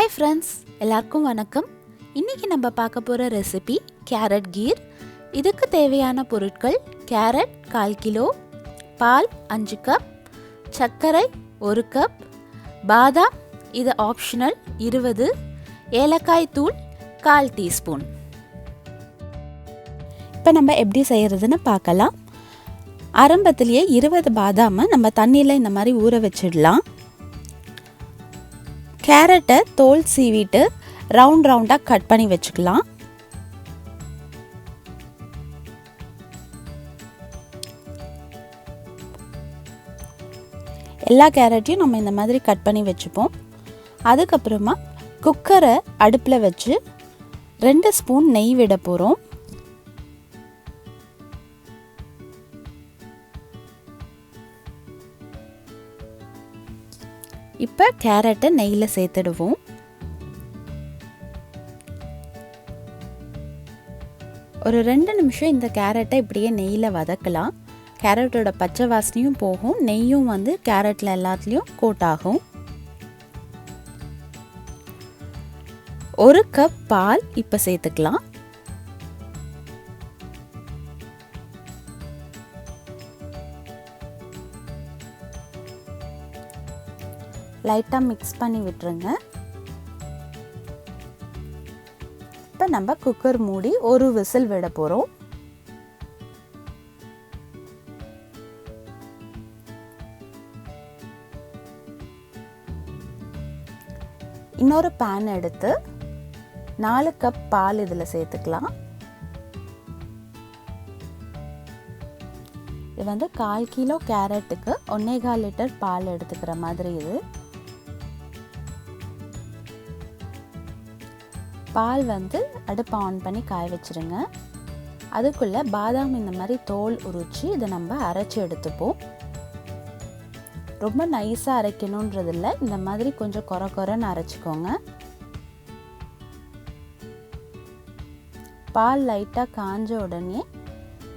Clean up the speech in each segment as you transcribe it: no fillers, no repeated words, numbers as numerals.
Hi friends, எல்லாருக்கும் வணக்கம். இன்றைக்கி நம்ம பார்க்க போகிற ரெசிபி கேரட் கீர். இதுக்கு தேவையான பொருட்கள்: கேரட் 1/4 கிலோ, பால் 5 கப், சர்க்கரை 1 கப், பாதாம் இது ஆப்ஷனல் 20, ஏலக்காய் தூள் 1/4 டீஸ்பூன். இப்போ நம்ம எப்படி செய்கிறதுன்னு பார்க்கலாம். ஆரம்பத்திலேயே 20 பாதாமை நம்ம தண்ணியில் இந்த மாதிரி ஊற வச்சிடலாம். கேரட்டை தோல் சீவிட்டு ரவுண்டாக கட் பண்ணி வச்சுக்கலாம். எல்லா கேரட்டையும் நம்ம இந்த மாதிரி கட் பண்ணி வச்சுப்போம். அதுக்கப்புறமா குக்கரை அடுப்பில் வச்சு 2 ஸ்பூன் நெய் விட போகிறோம். இப்போ கேரட்டை நெய்யில் சேர்த்துடுவோம். ஒரு 2 நிமிஷம் இந்த கேரட்டை இப்படியே நெய்யில் வதக்கலாம். கேரட்டோட பச்சை வாசனையும் போகும், நெய்யும் கேரட்டில் எல்லாத்துலேயும் கோட் ஆகும். 1 கப் பால் இப்போ சேர்த்துக்கலாம். லைட்டாக மிக்ஸ் பண்ணி விட்டுருங்க. இப்போ நம்ம குக்கர் மூடி ஒரு விசில் விட போகிறோம். இன்னொரு பேன் எடுத்து 4 கப் பால் இதில் சேர்த்துக்கலாம். இது 1/4 கிலோ கேரட்டுக்கு 1.25 லிட்டர் பால் எடுத்துக்கிற மாதிரி. இது பால் அடுப்பை ஆன் பண்ணி காய வச்சுருங்க. அதுக்குள்ளே பாதாம் இந்த மாதிரி தோல் உரித்து இதை நம்ம அரைச்சி எடுத்துப்போம். ரொம்ப நைஸாக அரைக்கணுன்றதில்ல, இந்த மாதிரி கொஞ்சம் கொரன்னு அரைச்சிக்கோங்க. பால் லைட்டாக காஞ்ச உடனே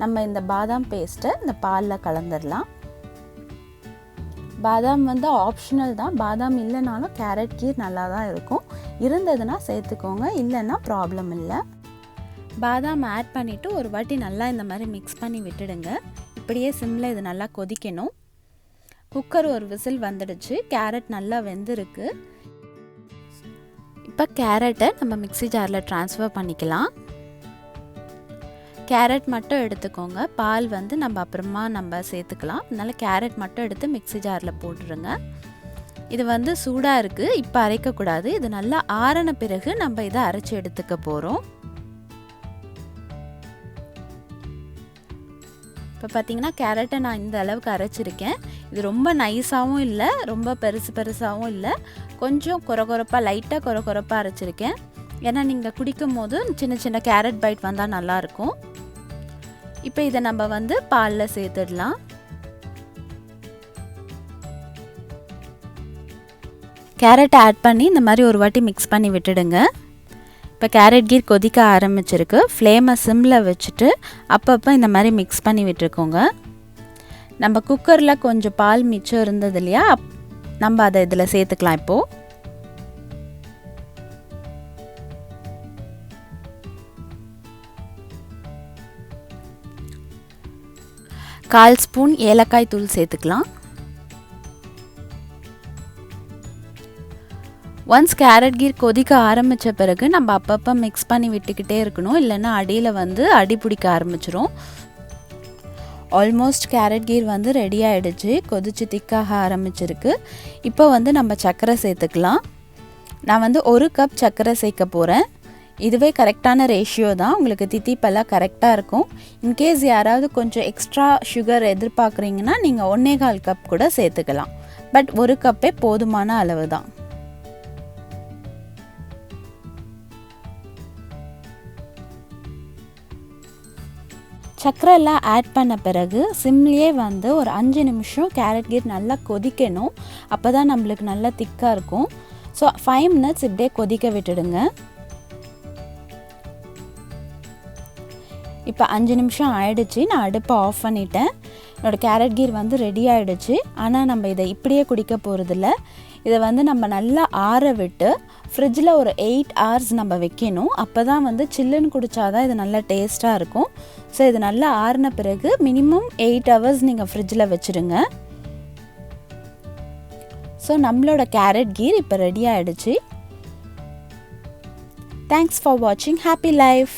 நம்ம இந்த பாதாம் பேஸ்ட்டை இந்த பாலில் கலந்துடலாம். பாதாம் ஆப்ஷனல் தான். பாதாம் இல்லைனாலும் கேரட் கீர் நல்லா தான் இருக்கும். இருந்ததுன்னா சேர்த்துக்கோங்க, இல்லைன்னா ப்ராப்ளம் இல்லை. பாதாம் ஆட் பண்ணிவிட்டு ஒரு வாட்டி நல்லா இந்த மாதிரி மிக்ஸ் பண்ணி விட்டுடுங்க. இப்படியே சிம்மில் இது நல்லா கொதிக்கணும். குக்கர் ஒரு விசில் வந்துடுச்சு. கேரட் நல்லா வெந்திருக்கு. இப்போ கேரட்டை நம்ம மிக்ஸி ஜாரில் ட்ரான்ஸ்ஃபர் பண்ணிக்கலாம். கேரட் மட்டும் எடுத்துக்கோங்க. பால் நம்ம அப்புறமா சேர்த்துக்கலாம். அதனால் கேரட் மட்டும் எடுத்து மிக்ஸி ஜாரில் போட்டுருங்க. இது சூடாக இருக்குது, இப்போ அரைக்கக்கூடாது. இது நல்லா ஆறின பிறகு நம்ம இதை அரைச்சி எடுத்துக்க போகிறோம். இப்போ பார்த்திங்கன்னா கேரட்டை நான் இந்த அளவுக்கு அரைச்சிருக்கேன். இது ரொம்ப நைஸாகவும் இல்லை, ரொம்ப பெருசாகவும் இல்லை. கொஞ்சம் கொரப்பாக லைட்டாக கொரப்பாக அரைச்சிருக்கேன். ஏன்னா நீங்கள் குடிக்கும் போது சின்ன கேரட் பைட் வந்தால் நல்லாயிருக்கும். இப்போ இதை நம்ம பாலில் சேர்த்துடலாம். கேரட்டை ஆட் பண்ணி இந்த மாதிரி ஒரு வாட்டி மிக்ஸ் பண்ணி விட்டுடுங்க. இப்போ கேரட் கீர் கொதிக்க ஆரம்பிச்சிருக்கு. ஃப்ளேமை சிம்மில் வச்சுட்டு அப்பப்போ இந்த மாதிரி மிக்ஸ் பண்ணி விட்டுருக்கோங்க. நம்ம குக்கரில் கொஞ்சம் பால் மிச்சம் இருந்தது இல்லையா, நம்ம அதை இதில் சேர்த்துக்கலாம். இப்போது 1/4 ஸ்பூன் ஏலக்காய் தூள் சேர்த்துக்கலாம். ஒன்ஸ் கேரட் கீர் கொதிக்க ஆரம்பித்த பிறகு நம்ம அப்பப்போ மிக்ஸ் பண்ணி விட்டுக்கிட்டே இருக்கணும், இல்லைன்னா அடியில் அடி பிடிக்க ஆரம்பிச்சிரும். ஆல்மோஸ்ட் கேரட் கீர் ரெடி ஆகிடுச்சு. கொதிச்சு திக்காக ஆரம்பிச்சிருக்கு. இப்போ நம்ம சர்க்கரை சேர்த்துக்கலாம். நான் 1 கப் சர்க்கரை சேர்க்க போகிறேன். இதுவே கரெக்டான ரேஷியோ தான். உங்களுக்கு தித்திப்பெல்லாம் கரெக்டாக இருக்கும். இன்கேஸ் யாராவது கொஞ்சம் எக்ஸ்ட்ரா சுகர் எதிர்பார்க்குறீங்கன்னா நீங்கள் 1.25 கப் கூட சேர்த்துக்கலாம். பட் 1 கப்பே போதுமான அளவு தான். சர்க்கரை எல்லாம் ஆட் பண்ண பிறகு சிம்லேயே ஒரு 5 நிமிஷம் கேரட் கீர் நல்லா கொதிக்கணும். அப்போ தான் நம்மளுக்கு நல்லா திக்காக இருக்கும். ஸோ 5 மினிட்ஸ் இப்படியே கொதிக்க விட்டுடுங்க. இப்போ 5 நிமிஷம் ஆயிடுச்சு. நான் அடுப்பை ஆஃப் பண்ணிட்டேன். என்னோடய கேரட் கீர் ரெடி ஆகிடுச்சு. ஆனால் நம்ம இதை இப்படியே குடிக்க போகிறதில்ல. இதை வந்து நம்ம நல்லா ஆற விட்டு ஃப்ரிட்ஜில் ஒரு 8 hours நம்ம வைக்கணும். அப்போ தான் வந்து சில்லுன்னு குடித்தாதான் இது நல்லா டேஸ்ட்டாக இருக்கும். ஸோ இது நல்லா ஆறின பிறகு மினிமம் 8 hours நீங்கள் ஃப்ரிட்ஜில் வச்சுருங்க. ஸோ நம்மளோட கேரட் கீர் இப்போ ரெடி ஆகிடுச்சு. தேங்க்ஸ் ஃபார் வாட்சிங். Happy life.